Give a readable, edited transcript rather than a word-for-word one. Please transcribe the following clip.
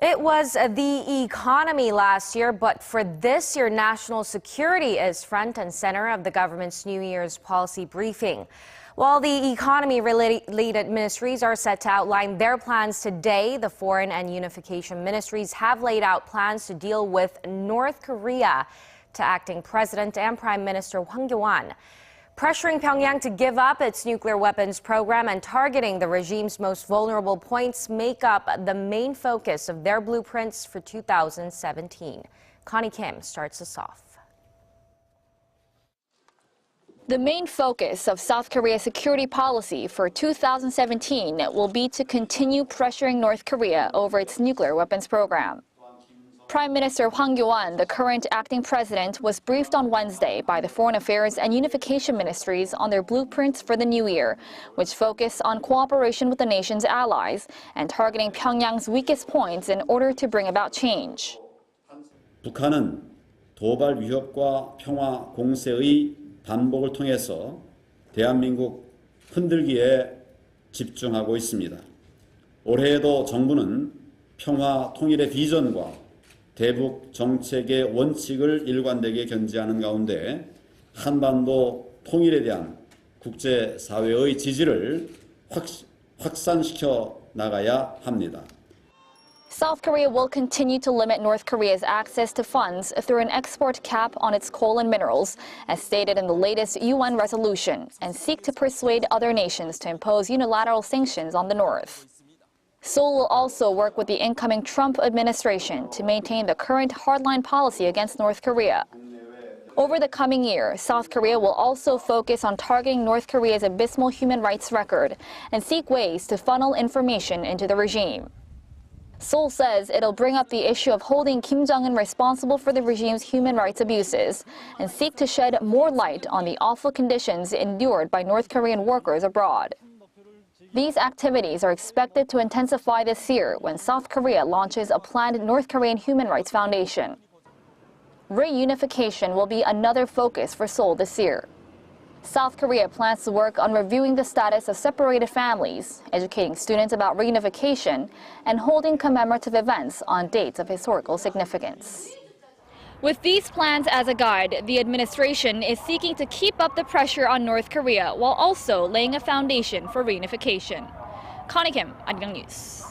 It was the economy last year, but for this year, national security is front and center of the government's New Year's policy briefing. While the economy-related ministries are set to outline their plans today, the foreign and unification ministries have laid out plans to deal with North Korea to acting President and Prime Minister Hwang Kyo-ahn. Pressuring Pyongyang to give up its nuclear weapons program and targeting the regime's most vulnerable points make up the main focus of their blueprints for 2017. Connie Kim starts us off. The main focus of South Korea's security policy for 2017 will be to continue pressuring North Korea over its nuclear weapons program. Prime Minister Hwang Kyo-ahn, the current acting president, was briefed on Wednesday by the Foreign Affairs and Unification ministries on their blueprints for the new year, which focus on cooperation with the nation's allies and targeting Pyongyang's weakest points in order to bring about change. 북한은 도발 위협과 평화 공세의 반복을 통해서 대한민국 흔들기에 집중하고 있습니다. 올해에도 정부는 평화 통일의 비전과 대북 정책의 원칙을 일관되게 견지하는 가운데 한반도 통일에 대한 국제사회의 지지를 확산시켜 나가야 합니다. South Korea will continue to limit North Korea's access to funds through an export cap on its coal and minerals, as stated in the latest UN resolution, and seek to persuade other nations to impose unilateral sanctions on the North. Seoul will also work with the incoming Trump administration to maintain the current hardline policy against North Korea. Over the coming year, South Korea will also focus on targeting North Korea's abysmal human rights record and seek ways to funnel information into the regime. Seoul says it'll bring up the issue of holding Kim Jong-un responsible for the regime's human rights abuses and seek to shed more light on the awful conditions endured by North Korean workers abroad. These activities are expected to intensify this year when South Korea launches a planned North Korean Human Rights Foundation. Reunification will be another focus for Seoul this year. South Korea plans to work on reviewing the status of separated families, educating students about reunification, and holding commemorative events on dates of historical significance. With these plans as a guide, the administration is seeking to keep up the pressure on North Korea while also laying a foundation for reunification. Connie Kim, Arirang News.